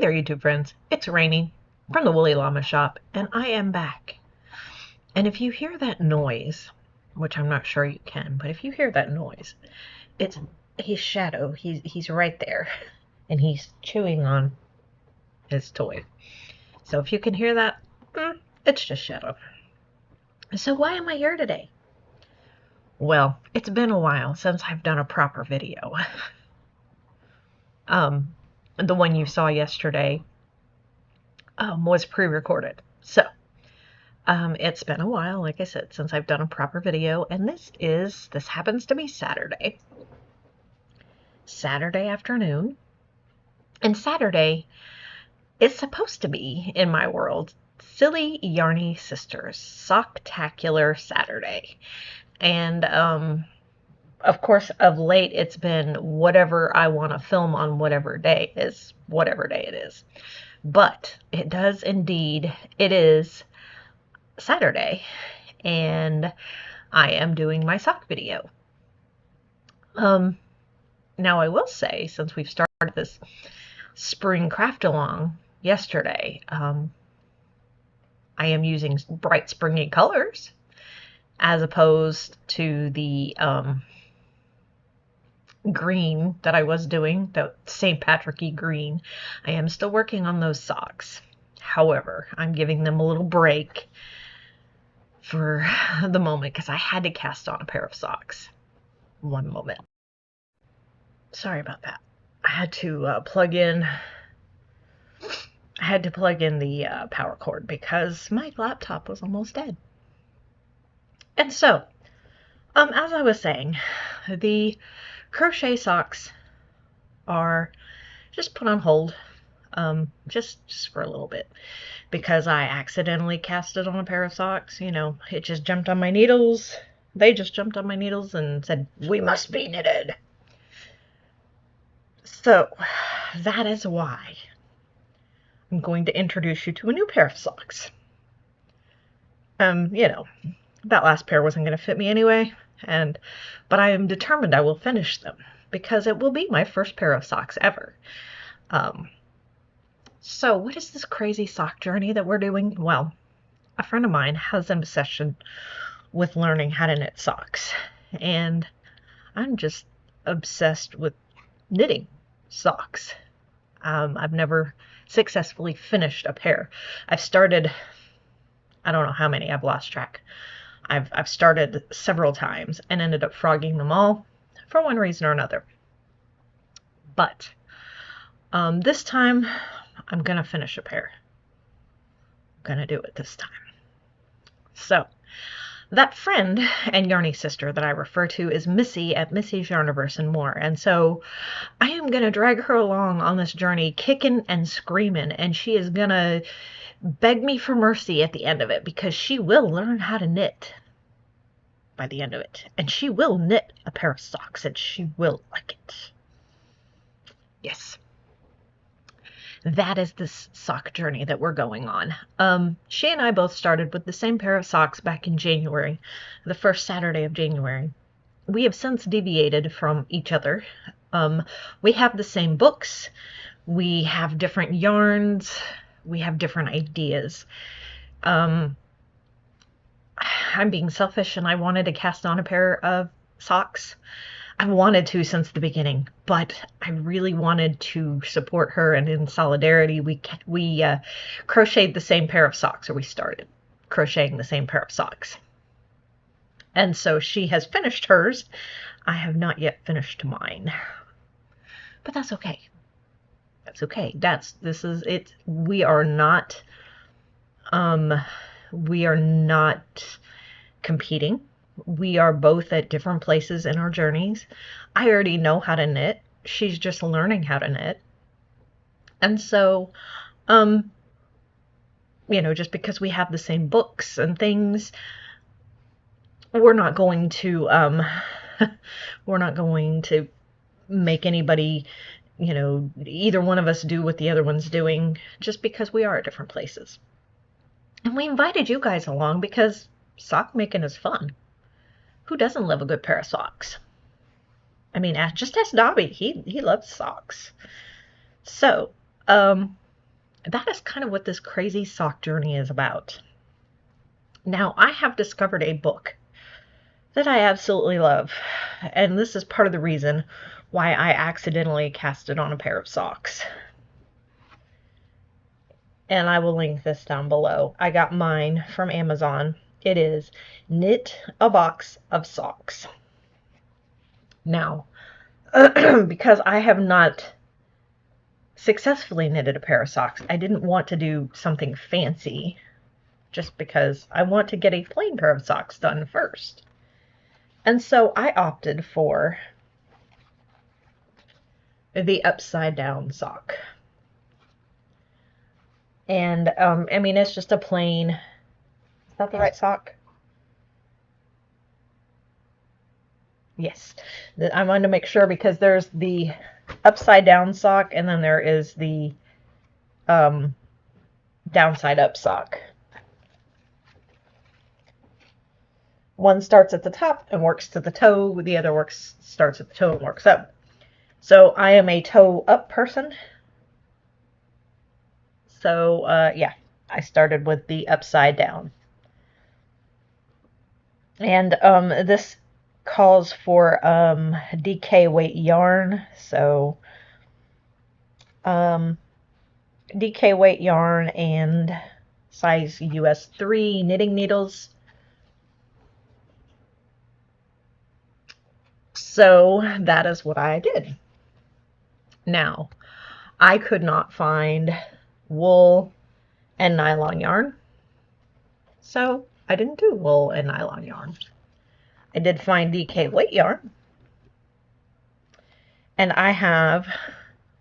there, YouTube friends. It's Rainy from the Woolly Llama Shop, and I am back. And if you hear that noise, which I'm not sure you can, but if you hear that noise, it's his shadow. He's right there, and he's chewing on his toy. So if you can hear that, it's just Shadow. So why am I here today? Well, it's been a while since I've done a proper video. The one you saw yesterday was pre-recorded. So, it's been a while, like I said, since I've done a proper video, and this happens to be Saturday afternoon, and Saturday is supposed to be, in my world, Silly Yarny Sister's Socktacular Saturday. And, of course, of late, it's been whatever I want to film on whatever day it is. But it is Saturday, and I am doing my sock video. Now I will say, since we've started this spring craft along yesterday, I am using bright springy colors as opposed to the green that I was doing, the St. Patrick-y green. I am still working on those socks. However, I'm giving them a little break for the moment because I had to cast on a pair of socks. One moment. Sorry about that. I had to plug in the power cord because my laptop was almost dead. And so, as I was saying, the crochet socks are just put on hold, just for a little bit, because I accidentally casted on a pair of socks. You know, it just jumped on my needles. They just jumped on my needles and said, "We must be knitted." So that is why I'm going to introduce you to a new pair of socks. You know, that last pair wasn't going to fit me anyway, but I am determined I will finish them because it will be my first pair of socks ever. So what is this crazy sock journey that we're doing? Well, a friend of mine has an obsession with learning how to knit socks, and I'm just obsessed with knitting socks. I've never successfully finished a pair. I've started, I don't know how many, I've lost track. I've started several times and ended up frogging them all for one reason or another. But this time I'm gonna finish a pair. I'm gonna do it this time. So that friend and Yarny Sister that I refer to is Missi at Missi's Yarniverse and More. And so I am going to drag her along on this journey, kicking and screaming, and she is going to beg me for mercy at the end of it, because she will learn how to knit by the end of it. And she will knit a pair of socks, and she will like it. Yes. That is this sock journey that we're going on. She and I both started with the same pair of socks back in January, the first Saturday of January. We have since deviated from each other. We have the same books. We have different yarns. We have different ideas. I'm being selfish, and I wanted to cast on a pair of socks. I wanted to since the beginning, but I really wanted to support her, and in solidarity, we crocheted the same pair of socks, or we started crocheting the same pair of socks. And so she has finished hers. I have not yet finished mine, but that's okay. That's okay. This is it. We are not competing. We are both at different places in our journeys. I already know how to knit. She's just learning how to knit. And so, you know, just because we have the same books and things, we're not going to make anybody, you know, either one of us do what the other one's doing just because we are at different places. And we invited you guys along because sock making is fun. Who doesn't love a good pair of socks? I mean, just ask Dobby. He loves socks. So, that is kind of what this crazy sock journey is about. Now, I have discovered a book that I absolutely love, and this is part of the reason why I accidentally cast it on a pair of socks. And I will link this down below. I got mine from Amazon. It is Knit a Box of Socks. Now, because I have not successfully knitted a pair of socks, I didn't want to do something fancy just because I want to get a plain pair of socks done first. And so I opted for the upside down sock. And, I mean, it's just a plain, is that the right sock? Yes. I wanted to make sure because there's the upside down sock and then there is the downside up sock. One starts at the top and works to the toe. The other starts at the toe and works up. So I am a toe up person. So, yeah, I started with the upside down. And this calls for DK weight yarn. So, DK weight yarn and size US 3 knitting needles. So that is what I did. Now, I could not find wool and nylon yarn, so I didn't do wool and nylon yarn. I did find DK weight yarn, and I have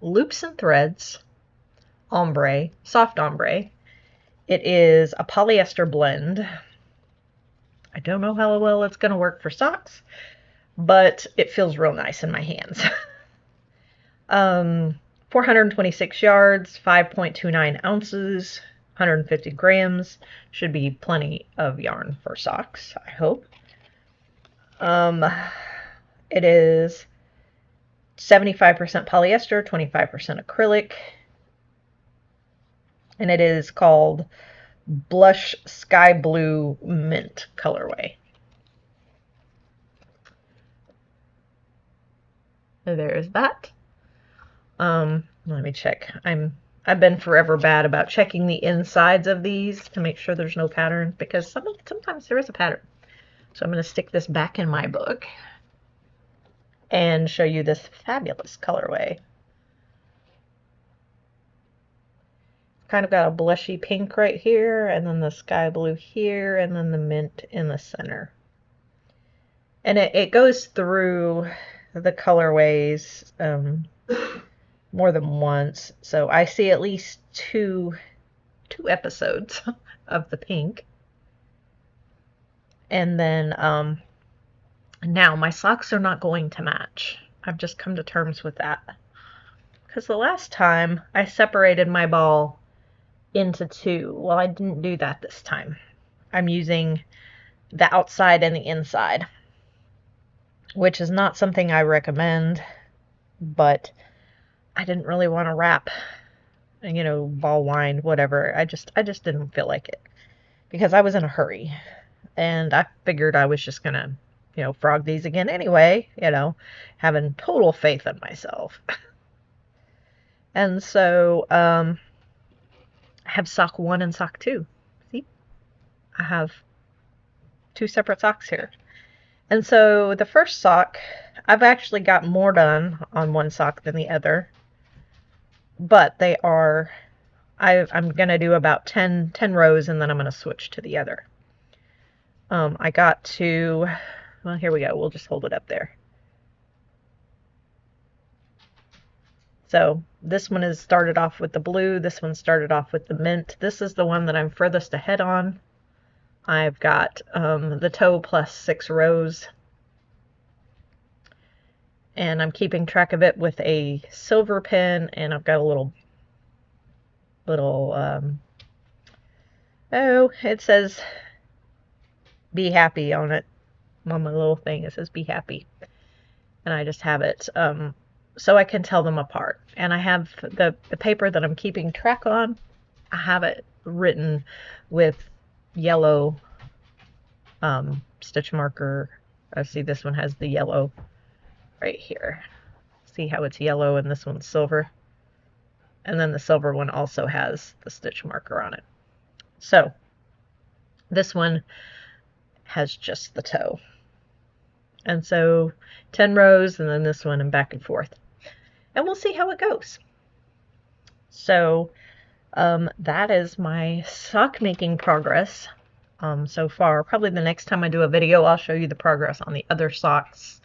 loops and threads, ombre, soft ombre. It is a polyester blend. I don't know how well it's going to work for socks, but it feels real nice in my hands. 426 yards, 5.29 ounces, 150 grams. Should be plenty of yarn for socks, I hope. It is 75% polyester, 25% acrylic. And it is called Blush Sky Blue Mint colorway. There's that. Let me check. I've been forever bad about checking the insides of these to make sure there's no pattern, because sometimes there is a pattern. So I'm going to stick this back in my book and show you this fabulous colorway. Kind of got a blushy pink right here, and then the sky blue here, and then the mint in the center. And it goes through the colorways more than once, so I see at least two episodes of the pink. And then now my socks are not going to match. I've just come to terms with that, because the last time I separated my ball into two. Well, I didn't do that this time. I'm using the outside and the inside, which is not something I recommend, but I didn't really want to wrap, you know, ball wind, whatever. I just didn't feel like it, because I was in a hurry, and I figured I was just gonna, you know, frog these again anyway, you know, having total faith in myself. And so I have sock 1 and sock 2. See, I have 2 separate socks here. And so the first sock, I've actually got more done on one sock than the other, but they are, I'm going to do about 10 rows, and then I'm going to switch to the other. I got to, well, here we go. We'll just hold it up there. So this one is started off with the blue. This one started off with the mint. This is the one that I'm furthest ahead on. I've got the toe plus 6 rows. And I'm keeping track of it with a silver pen, and I've got a little oh, it says be happy on it. On my little thing, it says be happy. And I just have it so I can tell them apart. And I have the paper that I'm keeping track on I have it written with yellow stitch marker. I see this one has the yellow right here. See how it's yellow and this one's silver? And then the silver one also has the stitch marker on it. So this one has just the toe. And so 10 rows, and then this one, and back and forth. And we'll see how it goes. So that is my sock making progress so far. Probably the next time I do a video, I'll show you the progress on the other socks.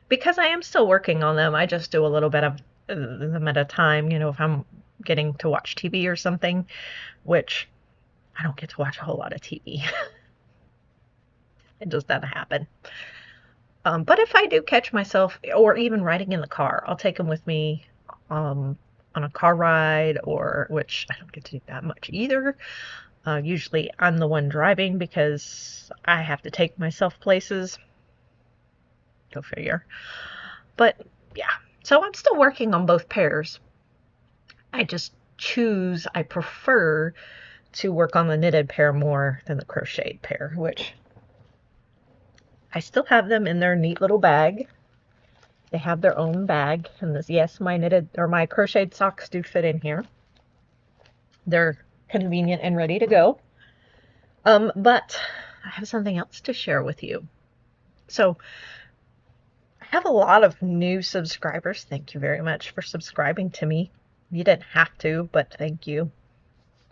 Because I am still working on them, I just do a little bit of them at a time. You know, if I'm getting to watch TV or something, which I don't get to watch a whole lot of TV. It just doesn't happen. But if I do catch myself, or even riding in the car, I'll take them with me on a car ride, or which I don't get to do that much either. Usually I'm the one driving because I have to take myself places. Go figure. But yeah, so I'm still working on both pairs. I prefer to work on the knitted pair more than the crocheted pair, which I still have them in their neat little bag. They have their own bag, and this, yes, my knitted or my crocheted socks do fit in here. They're convenient and ready to go. But I have something else to share with you. So I have a lot of new subscribers. Thank you very much for subscribing to me. You didn't have to, but thank you.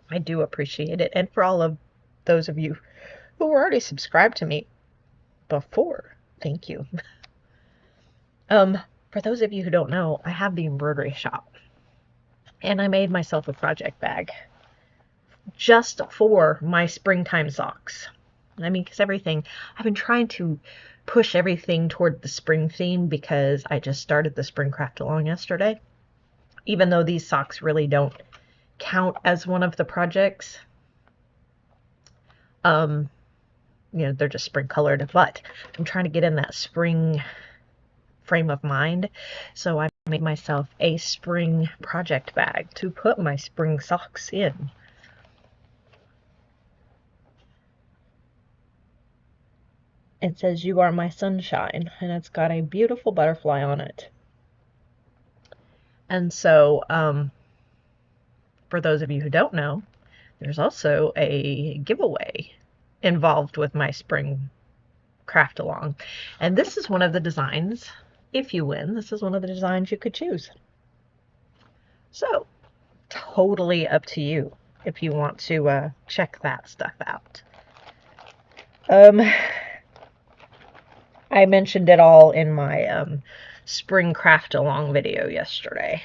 I do appreciate it. And for all of those of you who were already subscribed to me before, thank you. For those of you who don't know, I have the embroidery shop, and I made myself a project bag just for my springtime socks. I mean, because I've been trying to push everything toward the spring theme because I just started the spring craft along yesterday. Even though these socks really don't count as one of the projects. You know, they're just spring colored, but I'm trying to get in that spring frame of mind. So I made myself a spring project bag to put my spring socks in. It says, "You are my sunshine," and it's got a beautiful butterfly on it. And so, for those of you who don't know, there's also a giveaway involved with my spring craft along. And this is one of the designs. If you win, this is one of the designs you could choose. So, totally up to you if you want to check that stuff out. I mentioned it all in my spring craft along video yesterday.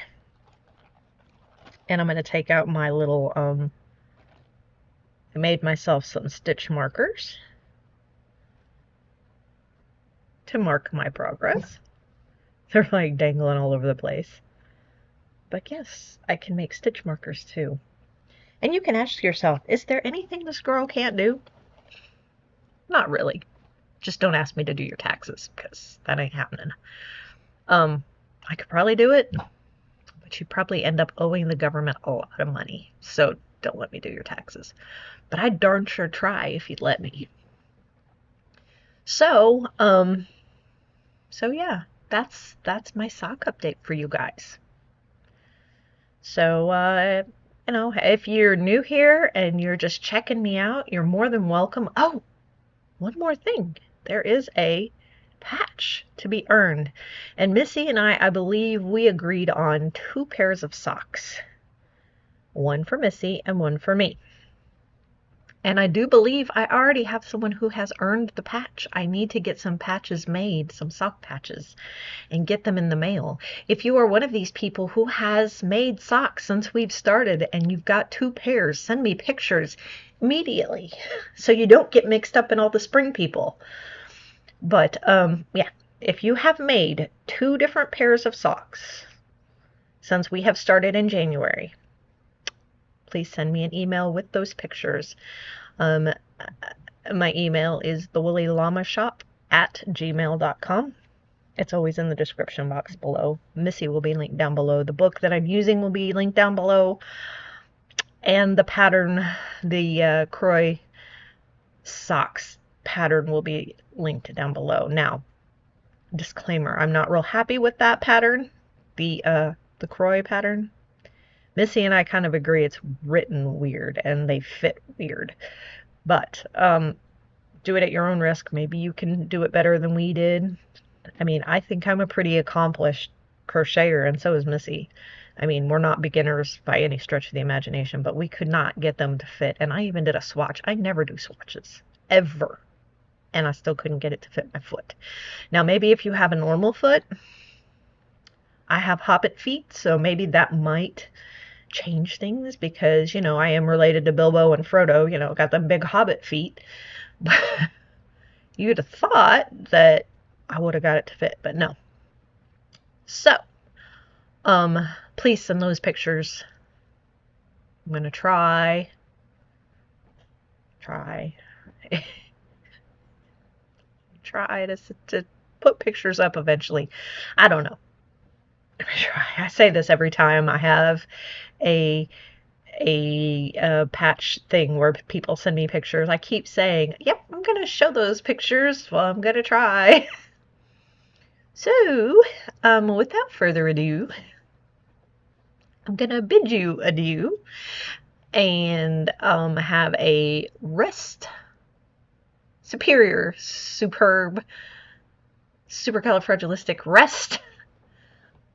And I'm going to take out my little, I made myself some stitch markers to mark my progress. They're like dangling all over the place. But yes, I can make stitch markers too. And you can ask yourself, is there anything this girl can't do? Not really. Just don't ask me to do your taxes, because that ain't happening. I could probably do it, but you'd probably end up owing the government a lot of money. So don't let me do your taxes. But I'd darn sure try if you'd let me. So, yeah, that's my sock update for you guys. So, you know, if you're new here and you're just checking me out, you're more than welcome. Oh, one more thing. There is a patch to be earned. And Missy and I believe we agreed on 2 pairs of socks. One for Missy and one for me. And I do believe I already have someone who has earned the patch. I need to get some patches made, some sock patches, and get them in the mail. If you are one of these people who has made socks since we've started and you've got 2 pairs, send me pictures immediately so you don't get mixed up in all the spring people. But yeah, if you have made 2 different pairs of socks since we have started in January, please send me an email with those pictures. My email is thewoollylamashop@gmail.com. It's always in the description box below. Missy will be linked down below. The book that I'm using will be linked down below. And the pattern, the Croy socks pattern will be linked down below. Now, disclaimer, I'm not real happy with that pattern, the Croy pattern. Missy and I kind of agree it's written weird and they fit weird. But do it at your own risk. Maybe you can do it better than we did. I mean, I think I'm a pretty accomplished crocheter, and so is Missy. I mean, we're not beginners by any stretch of the imagination, but we could not get them to fit. And I even did a swatch. I never do swatches, ever. And I still couldn't get it to fit my foot. Now, maybe if you have a normal foot, I have hobbit feet, so maybe that might change things because, you know, I am related to Bilbo and Frodo, you know, got them big hobbit feet. But you'd have thought that I would have got it to fit, but no. So, please send those pictures. I'm going to try to put pictures up eventually. I don't know. I say this every time I have a patch thing where people send me pictures. I keep saying, yep, I'm going to show those pictures. Well, I'm going to try. So, without further ado, I'm going to bid you adieu and have a superb, supercalifragilistic rest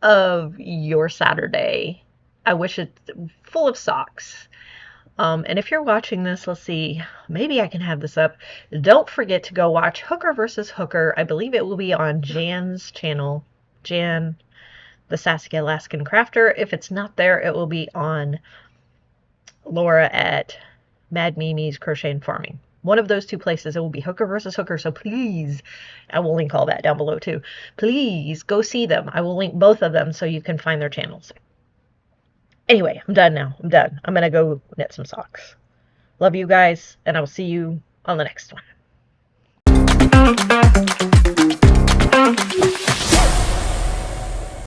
of your Saturday. I wish it full of socks. And if you're watching this, let's see, maybe I can have this up. Don't forget to go watch Hooker vs. Hooker. I believe it will be on Jan's channel, Jan, the Sassy Alaskan Crafter. If it's not there, it will be on Laura at Mad Mimi's Crochet and Farming. One of those two places, it will be Hooker vs. Hooker, so please, I will link all that down below too. Please go see them. I will link both of them so you can find their channels. Anyway, I'm done now. I'm done. I'm going to go knit some socks. Love you guys, and I will see you on the next one.